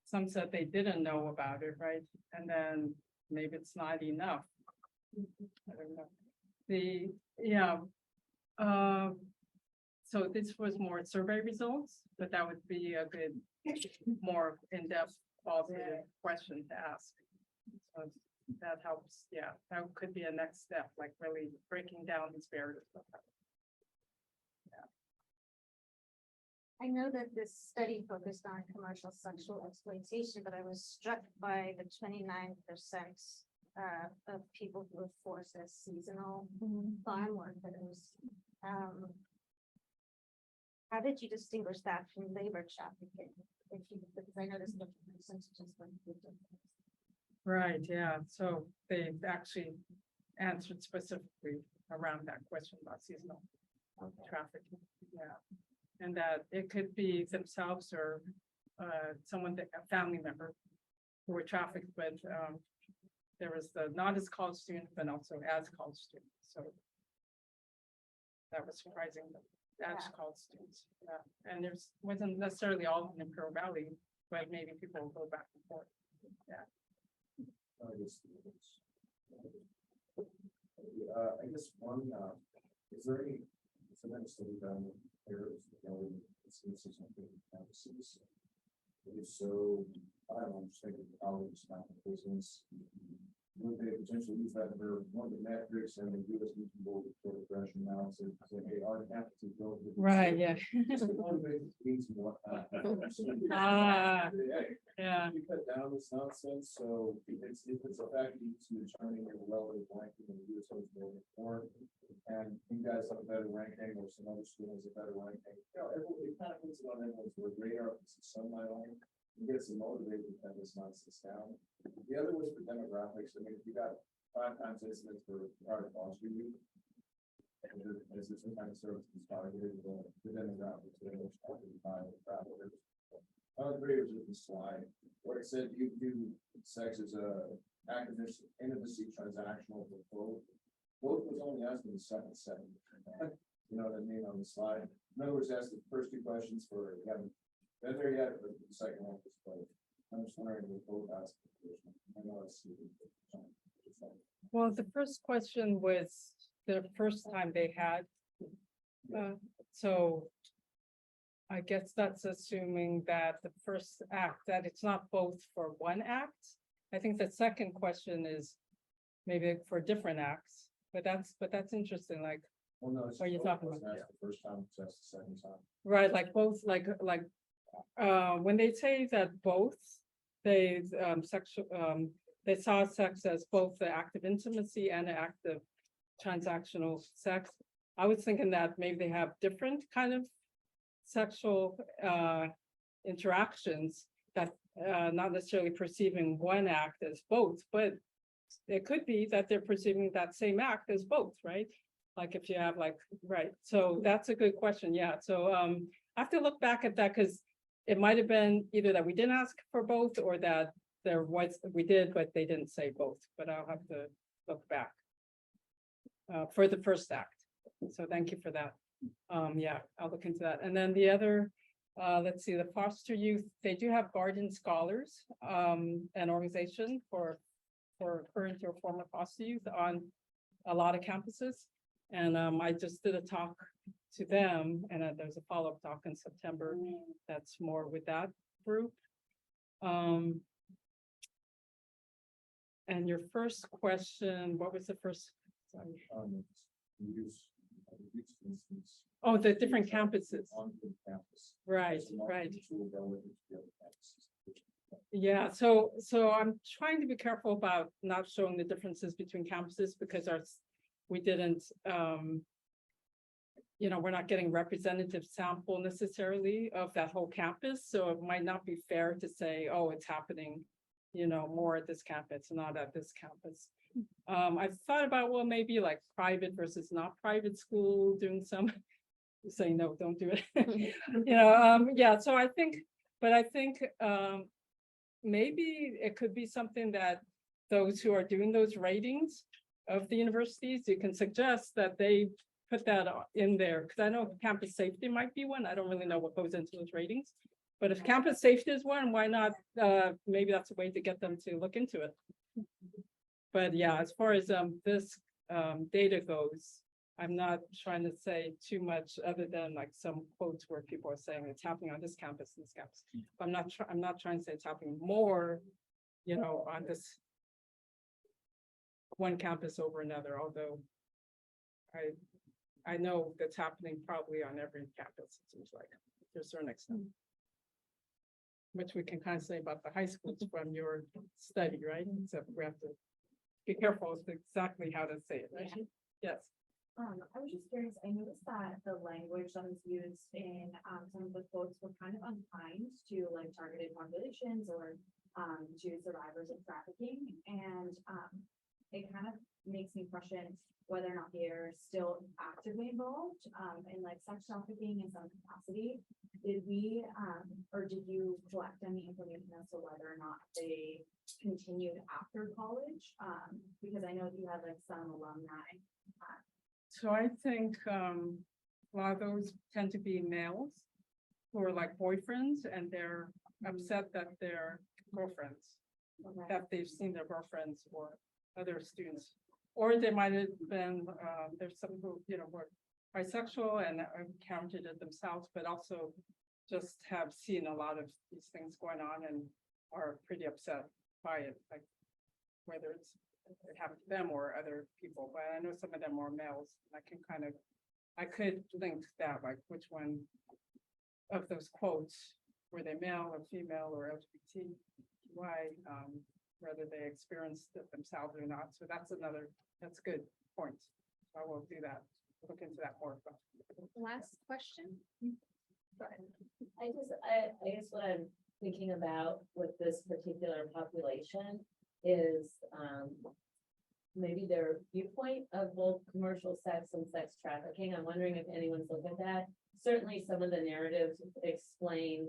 some said they didn't know about it, right? And then maybe it's not enough. I don't know. So this was more survey results, but that would be a good, more in-depth qualitative question to ask. So that helps, yeah, that could be a next step, like really breaking down these barriers. I know that this study focused on commercial sexual exploitation, but I was struck by the 29% of people who were forced as seasonal farm workers. How did you distinguish that from labor trafficking? Because I noticed the percentages went different. Right, yeah, so they've actually answered specifically around that question about seasonal trafficking, yeah. And that it could be themselves or someone, a family member who were trafficked, but there was the not as college student, but also as college student, so that was surprising, as college students, yeah. And there's wasn't necessarily all in Imperial Valley, but maybe people will go back and forth, yeah. I guess one, is there any, sometimes study done with pairs, instances on different campuses? If so, I don't know, I'm just thinking college, not business, would they potentially use that for one of the metrics and the US reasonable for regression analysis, say, hey, our campus is built. Right, yeah. Just to motivate the students and whatnot. Ah, Hey, yeah, we cut down this nonsense, so it's a fact to determine your relative ranking in the US building report. And you guys have a better ranking or some other students have better ranking. You know, everyone, it kind of puts it on everyone's radar, if it's sunlight, and gets them motivated to cut this nonsense down. The other was for demographics. I mean, if you got 5 times incidents for private foster youth, and is there some kind of service that's targeted to the demographics that are targeted by the travelers? I agree with the slide where it said you do sex as a activist, intimacy, transactional for both. Both was only asked in the second segment. You know what I mean on the slide? In other words, ask the first 2 questions for, you haven't been there yet, but the second one was both. I'm just wondering if both asked. I know it's. well, the first question was the first time they had. So I guess that's assuming that the first act, that it's not both for one act. I think the second question is maybe for different acts, but that's interesting, like, Well, no, it's What are you both talking wasn't about? asked the first time, it's asked the second time. right, like both, when they say that both, they they saw sex as both the act of intimacy and the act of transactional sex. I was thinking that maybe they have different kind of sexual interactions that not necessarily perceiving one act as both, but it could be that they're perceiving that same act as both, right? Like if you have right, so that's a good question, yeah, so I have to look back at that because it might have been either that we didn't ask for both or that there was, we did, but they didn't say both, but I'll have to look back for the first act. So thank you for that. Yeah, I'll look into that. And then the other, let's see, the foster youth, they do have guardian scholars, an organization for current or former foster youth on a lot of campuses. And I just did a talk to them, and there's a follow-up talk in September that's more with that group. And your first question, what was the first? Sorry. Use instance Oh, the different campuses. on the campus. Right, It's not right. mutual relative to the other campuses. Yeah, so I'm trying to be careful about not showing the differences between campuses because we didn't, we're not getting representative sample necessarily of that whole campus. So it might not be fair to say, oh, it's happening, more at this campus, not at this campus. I've thought about, well, maybe like private versus not private school, doing some, saying, no, don't do it. Yeah, so I think maybe it could be something that those who are doing those ratings of the universities, you can suggest that they put that in there, because I know campus safety might be one. I don't really know what goes into those ratings. But if campus safety is one, why not? Maybe that's a way to get them to look into it. But yeah, as far as this data goes, I'm not trying to say too much other than like some quotes where people are saying it's happening on this campus, this campus. I'm not trying to say it's happening more, on this one campus over another, although I know that's happening probably on every campus, it seems like, to a certain extent. Which we can kind of say about the high schools from your study, right? So we have to be careful with exactly how to say it, right? Yes. I was just curious, I noticed that the language that was used in some of the quotes were kind of unkind to like targeted populations or to survivors of trafficking. And it kind of makes me question whether or not they're still actively involved in like sex trafficking in some capacity. Did we or did you collect any information as to whether or not they continued after college? Because I know that you had like some alumni. So I think a lot of those tend to be males who are like boyfriends and they're upset that they're girlfriends, that they've seen their girlfriends or other students. Or they might have been, there's some who, were bisexual and encountered it themselves, but also just have seen a lot of these things going on and are pretty upset by it, like whether it's it happened to them or other people, but I know some of them are males. I could link that, like which one of those quotes, were they male or female or LGBTQI, whether they experienced it themselves or not. So that's a good point. I will do that, look into that more. Last question. I guess what I'm thinking about with this particular population is, maybe their viewpoint of both commercial sex and sex trafficking. I'm wondering if anyone's looked at that. Certainly some of the narratives explain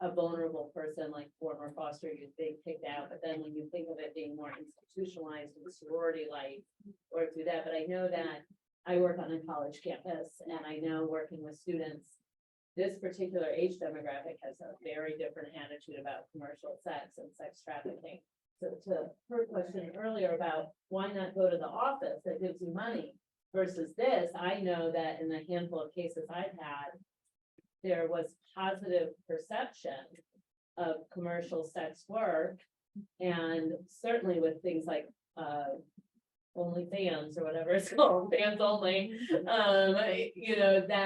a vulnerable person like former foster youth being picked out, but then when you think of it being more institutionalized in sorority life or through that, but I know that I work on a college campus and I know working with students, this particular age demographic has a very different attitude about commercial sex and sex trafficking. So to her question earlier about why not go to the office that gives you money versus this, I know that in the handful of cases I've had, there was positive perception of commercial sex work. And certainly with things like OnlyFans or whatever it's called, fans only, they're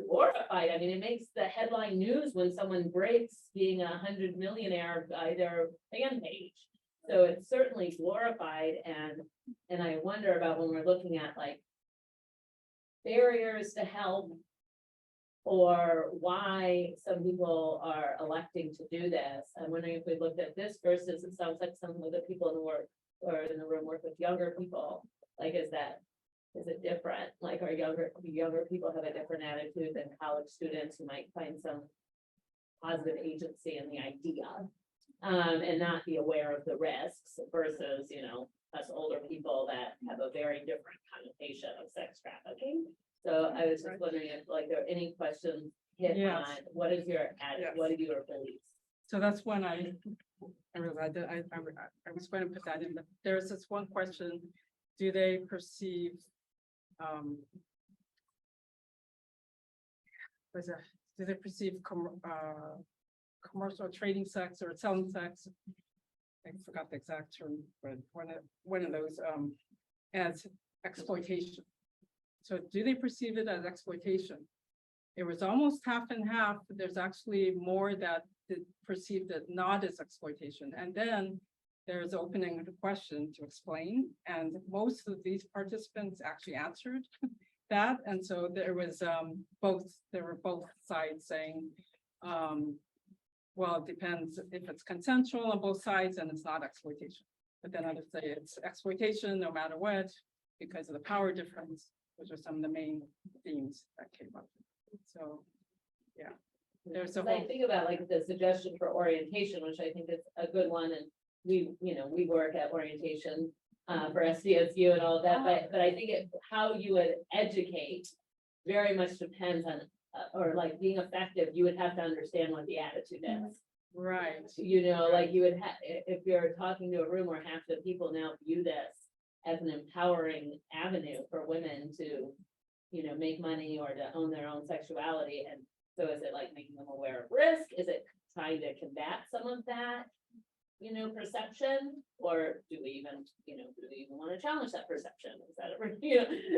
glorified. I mean, it makes the headline news when someone breaks being 100 millionaire by their fan page. So it's certainly glorified, and I wonder about when we're looking at like barriers to help or why some people are electing to do this. I'm wondering if we looked at this versus it sounds like some of the people in the work or in the room work with younger people. Like, is it different? Like, are younger people have a different attitude than college students who might find some positive agency in the idea, and not be aware of the risks versus, us older people that have a very different connotation of sex trafficking. So I was just wondering if there are any questions hit Yes. on what is your Yes. what are your beliefs? So that's when I realized that I was going to put that in, but there's this one question: do they perceive, commercial trading sex or selling sex? I forgot the exact term, but one of those as exploitation. So do they perceive it as exploitation? It was almost half and half. There's actually more that perceived it not as exploitation. And then there's opening the question to explain. And most of these participants actually answered that. And so there was there were both sides saying, well, it depends if it's consensual on both sides and it's not exploitation. But then others say it's exploitation no matter what, because of the power difference, which are some of the main themes that came up. So, yeah, there's a I whole, think about like the suggestion for orientation, which I think is a good one, and we work at orientation for SDSU and all of that, but I think how you would educate very much depends on, or like being effective, you would have to understand what the attitude is. right. Like you would have, if you're talking to a room where half the people now view this as an empowering avenue for women to, make money or to own their own sexuality. And so is it like making them aware of risk? Is it trying to combat some of that, perception? Or do we even want to challenge that perception? Is that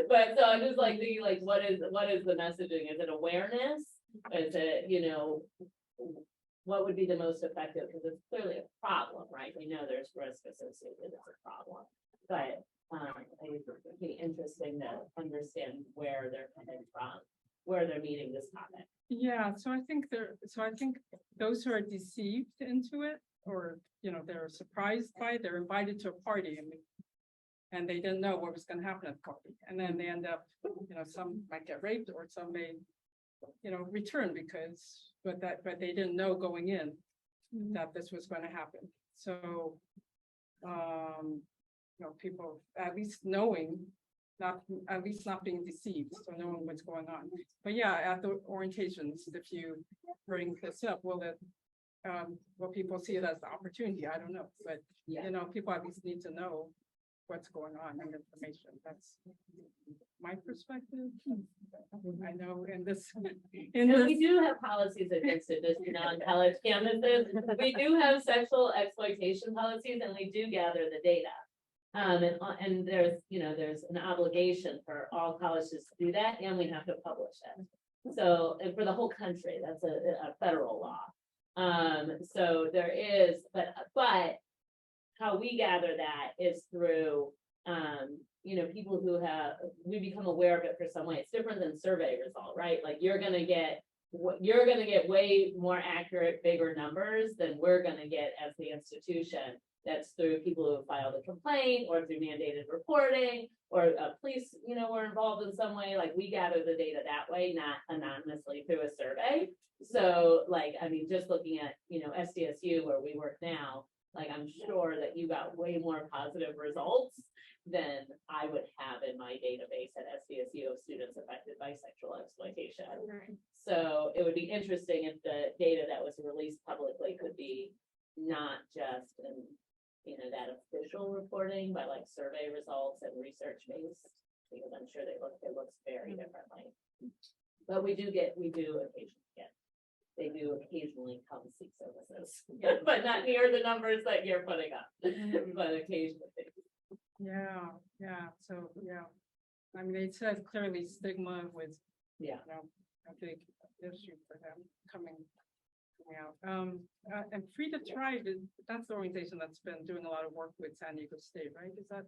but so I'm just like thinking like, what is the messaging? Is it awareness? Is it, what would be the most effective? Because it's clearly a problem, right? We know there's risk associated with a problem, but I think it'd be interesting to understand where they're coming from, where they're meeting this topic. Yeah, so I think those who are deceived into it, or they're surprised by it, they're invited to a party and they didn't know what was going to happen at the party, and then they end up, some might get raped or some may, return but they didn't know going in that this was going to happen. So, people at least knowing, not being deceived, so knowing what's going on. But yeah, at the orientations, if you bring this up, will people see it as the opportunity? I don't know, but people at least need to know what's going on and information. That's my perspective. I know We do have policies against it, just on college campuses. We do have sexual exploitation policies, and we do gather the data. And there's, there's an obligation for all colleges to do that, and we have to publish it. So, and for the whole country, that's a federal law. So there is, but how we gather that is through, people who we become aware of it for some way. It's different than survey result, right? Like you're gonna get way more accurate, bigger numbers than we're gonna get as the institution. That's through people who have filed a complaint or through mandated reporting or police, were involved in some way. Like we gather the data that way, not anonymously through a survey. So just looking at, SDSU where we work now, I'm sure that you got way more positive results than I would have in my database at SDSU of students affected by sexual exploitation. So it would be interesting if the data that was released publicly could be not just in, that official reporting, but survey results and research based, because I'm sure it looks very differently. But we do occasionally get. They do occasionally come seek services, but not near the numbers that you're putting up, but occasionally. Yeah, so, I mean, it says clearly stigma was, a big issue for them coming out. And Free to Thrive, that's the organization that's been doing a lot of work with San Diego State, right? Is that,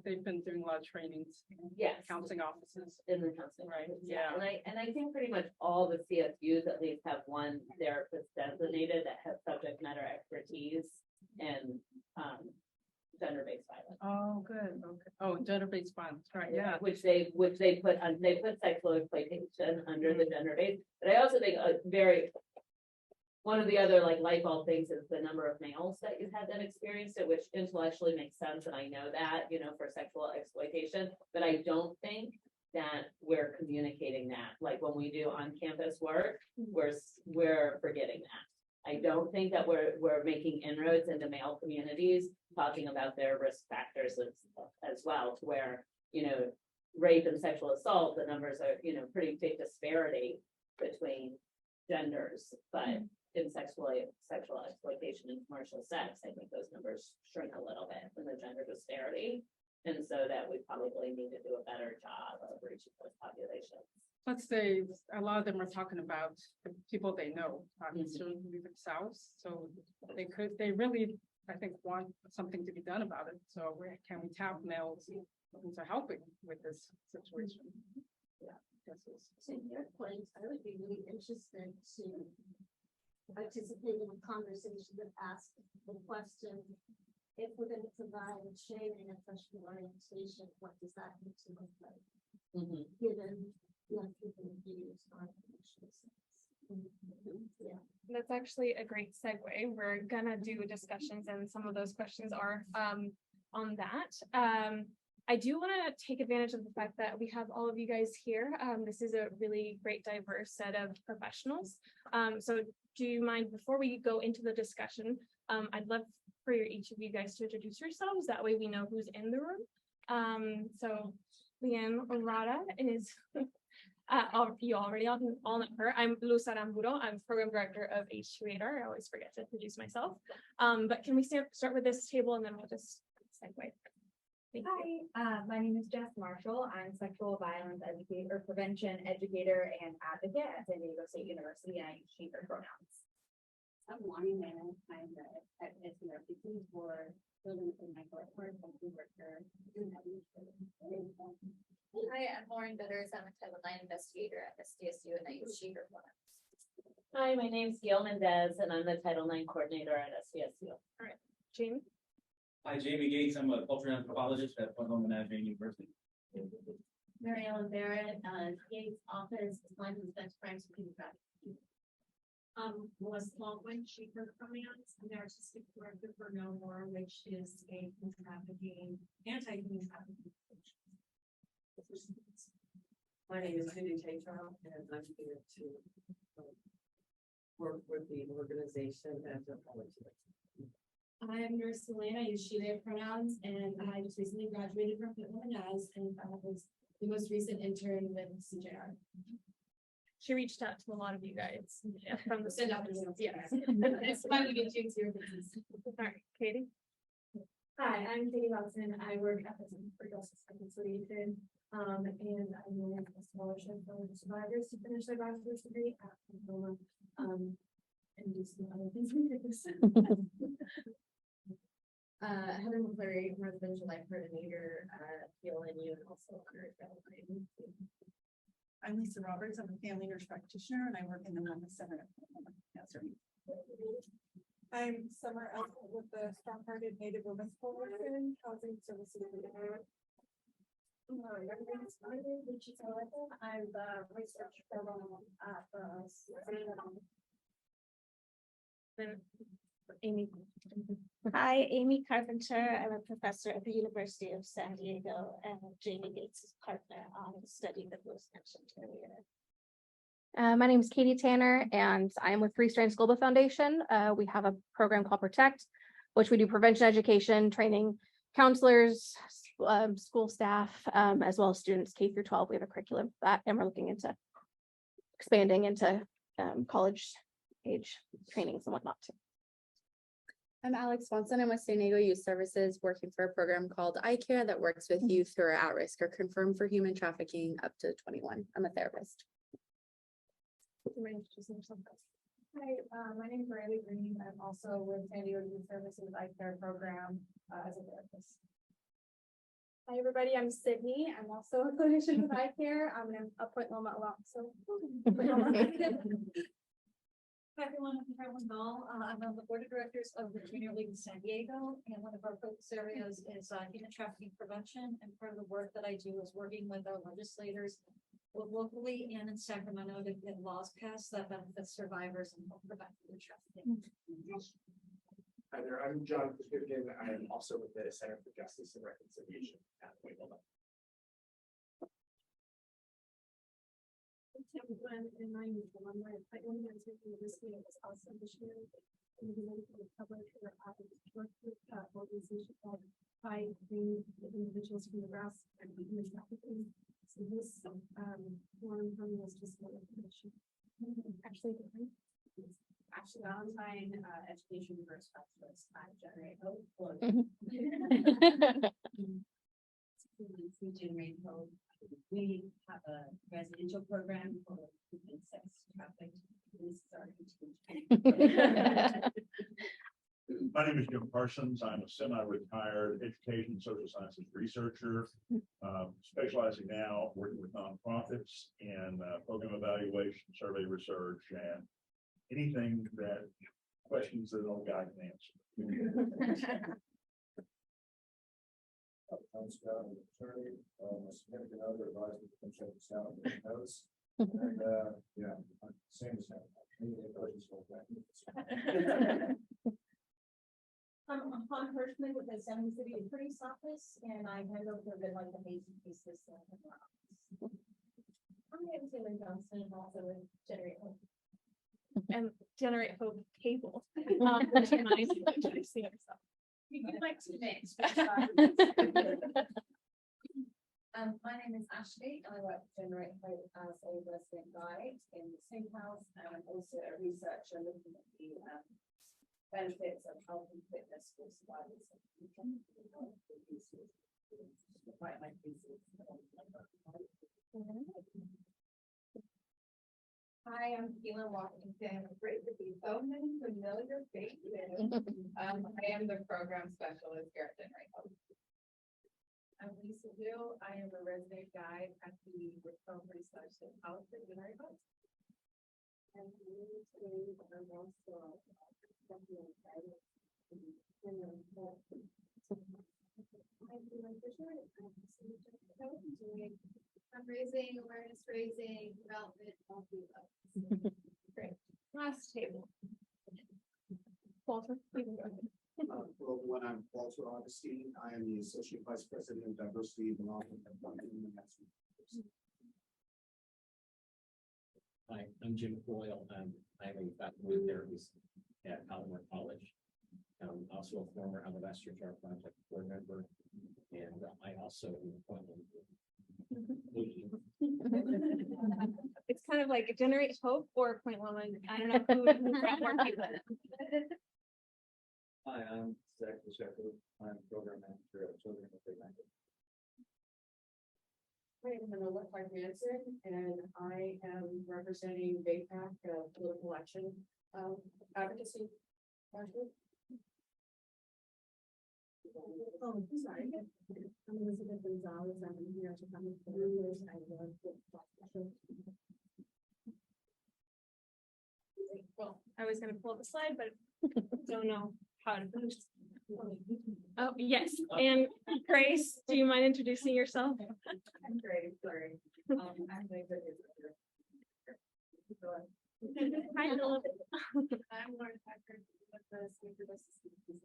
they've been doing a lot of trainings. Yes. Counseling offices. In the counseling, Right, office, yeah. And I think pretty much all the CSUs at least have one therapist designated that has subject matter expertise in gender-based violence. Oh, good, okay. Oh, gender-based violence, right, yeah. Which they put sexual exploitation under the gender-based, but I also think one of the other light bulb things is the number of males that you had that experienced it, which intellectually makes sense, and I know that, for sexual exploitation, but I don't think that we're communicating that, when we do on-campus work, we're forgetting that. I don't think that we're making inroads into male communities, talking about their risk factors as well, to where, rape and sexual assault, the numbers are, pretty big disparity between genders, but in sexual exploitation and commercial sex, I think those numbers shrink a little bit in the gender disparity. And so that we probably need to do a better job of reaching those populations. Let's say a lot of them are talking about the people they know, certainly themselves. So they really, I think, want something to be done about it. So can we tap males into helping with this situation? Yeah. To your point, I would be really interested to participate in a conversation that asks the question, if we're going to provide training and professional orientation, what does that need to look like? Given young people's views on yeah. That's actually a great segue. We're gonna do discussions and some of those questions are on that. I do want to take advantage of the fact that we have all of you guys here. This is a really great diverse set of professionals. So do you mind, before we go into the discussion, I'd love for each of you guys to introduce yourselves. That way we know who's in the room. So Lianne Urada is, you already all know her. I'm Luz Aramburo. I'm program director of H2 Radar. I always forget to introduce myself. But can we start with this table and then we'll just segue. Thank you. Hi, my name is Jess Marshall. I'm sexual violence educator, prevention educator, and advocate at San Diego State University, and I use she, her pronouns. I'm Lonnie Mann. I'm the SNRPC for children in my cohort, worker. Hi, I'm Lauren Bitters. I'm a Title IX investigator at SDSU, and I use she, her pronouns. Hi, my name's Gail Mendez, and I'm the Title IX coordinator at SDSU. All right, Jamie. Hi, Jamie Gates. I'm a cultural anthropologist at Point Loma National University. Mary Ellen Barrett, Gates office, Line of Defense Crimes and Human Trafficking. Melissa Baldwin, she for pronouns, I'm the artistic director for No More, which is a human trafficking, anti-human trafficking. My name is Cindy Tatro, and I'm here to work with the organization as a volunteer. I'm Nurse Lianne. I use she, their pronouns, and I just recently graduated from Point Loma, and I was the most recent intern with CJR. She reached out to a lot of you guys from the Send out students. yes. It's fun to get you into your business. All right, Katie. Hi, I'm Katie Watson. I work at the Center for Justice Reconciliation. And I'm doing a scholarship for the survivors to finish their bachelor's degree at Pensacola. And do some other things we did this. Heather McCleary, residential life coordinator, PLNU, and also under development. I'm Lisa Roberts. I'm a family nurse practitioner and I work in the Wellness Center. I'm Summer Elton with the Strong Hearted Native Women's Coalition Housing Services. I'm the research fellow at Amy. Hi, Amy Carpenter. I'm a professor at the University of San Diego and Jamie Gates' partner on the study that was mentioned earlier. My name is Katie Tanner, and I am with Three Strands Global Foundation. We have a program called Protect, which we do prevention education, training counselors, school staff, as well as students K through 12. We have a curriculum for that, and we're looking into expanding into college age trainings and whatnot too. I'm Alex Swanson. I'm with San Diego Youth Services, working for a program called iCare that works with youth who are at risk or confirmed for human trafficking up to 21. I'm a therapist. Hi, my name is Riley Green. I'm also with San Diego Youth Services iCare program as a therapist. Hi, everybody. I'm Sydney. I'm also a clinician with iCare. I'm a Point Loma alum, so. Hi, everyone. I'm Carolyn Ball. I'm on the board of directors of the Junior League in San Diego, and one of our focus areas is human trafficking prevention. And part of the work that I do is working with our legislators, both locally and in Sacramento, to get laws passed that benefit survivors and help prevent human trafficking. Hi there, I'm John Prescription. I am also with the Center for Justice and Reconciliation at Point Loma. And I'm the alumni of Point Loma University of Wisconsin this year. And the public work with organization called by bringing individuals from the grass and human trafficking. So this forum from was just more information. Actually, Valentine education first specialist at Generate Hope. We generate hope. We have a residential program for sex trafficked. This is our My name is Jim Parsons. I'm a semi-retired education and social sciences researcher, specializing now working with nonprofits and program evaluation, survey research, and anything that questions that an old guy can answer. I'm Scott, I'm an attorney, a significant other advisor to check this out in the notes. And, yeah, same as that. I'm Han Hirschman with the San Jose City Attorney's Office, and I handle the like the basic cases. I'm Taylor Johnson, also with Generate Hope. And Generate Hope Cable. Would you mind introducing yourself? You'd like to mix. My name is Ashley. I work for Generate Hope as a resident guide in the same house and also a researcher looking at the benefits of health and fitness for survivors. Hi, I'm Keelan Washington. Great to be so many familiar faces. I am the program specialist here at Generate Hope. I'm Lisa Dill. I am a resident guide at the Recovery Research House at Generate Hope. And I'm also Fundraising, awareness raising, development, all the above. Great. Last table. Walter, you can go ahead. Hello, everyone. I'm Walter Augustine. I am the Associate Vice President of Diversity, Belonging, and Belonging. Hi, I'm Jim Coyle. I'm a faculty therapist at Palomar College. I'm also a former Alabaster Jar Project board member, and I also It's kind of like Generate Hope or Point Loma. I don't know who got more people. Hi, I'm executive plan program manager at Children with Big Language. Hi, I'm Manila Manson, and I am representing BayPAC, political action, advocacy. Oh, sorry. I'm Elizabeth Gonzalez. I'm here to come through this. I love the Well, I was gonna pull up the slide, but don't know how to. Oh, yes, and Grace, do you mind introducing yourself? I'm great, sorry. I'm the executive director. Hi, Philip. I'm Lauren Packer with the Speaker Assistant.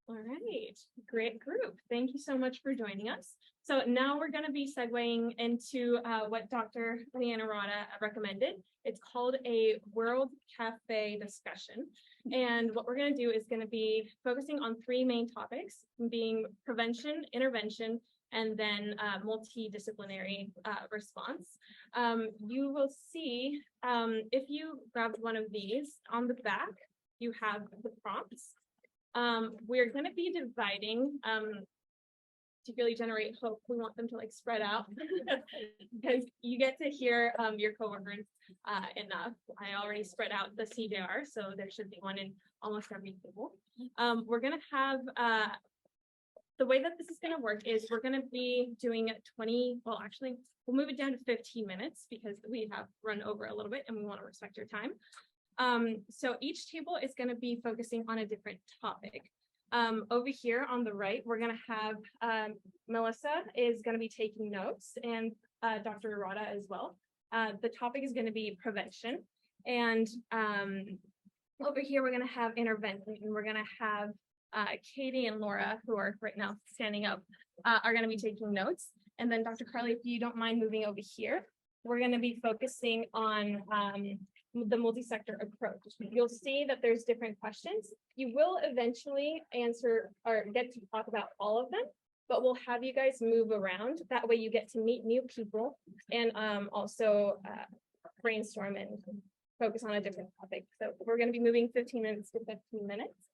All right, great group. Thank you so much for joining us. So now we're going to be segueing into what Dr. Lianne Urada recommended. It's called a World Cafe discussion. And what we're going to do is going to be focusing on three main topics, being prevention, intervention, and then multidisciplinary response. You will see, if you grab one of these on the back, you have the prompts. We're going to be dividing to really generate hope. We want them to like spread out because you get to hear your coworkers enough. I already spread out the CJR, so there should be one in almost every table. We're going to have the way that this is going to work is we're going to be doing 20, well, actually, we'll move it down to 15 minutes because we have run over a little bit and we want to respect your time. So each table is going to be focusing on a different topic. Over here on the right, we're going to have Melissa is going to be taking notes and Dr. Urada as well. The topic is going to be prevention. And over here, we're going to have intervention, and we're going to have Katie and Laura, who are right now standing up, are going to be taking notes. And then Dr. Carly, if you don't mind moving over here, we're going to be focusing on the multi-sector approach. You'll see that there's different questions. You will eventually answer or get to talk about all of them, but we'll have you guys move around. That way you get to meet new people and also brainstorm and focus on a different topic. So we're going to be moving 15 minutes to 15 minutes.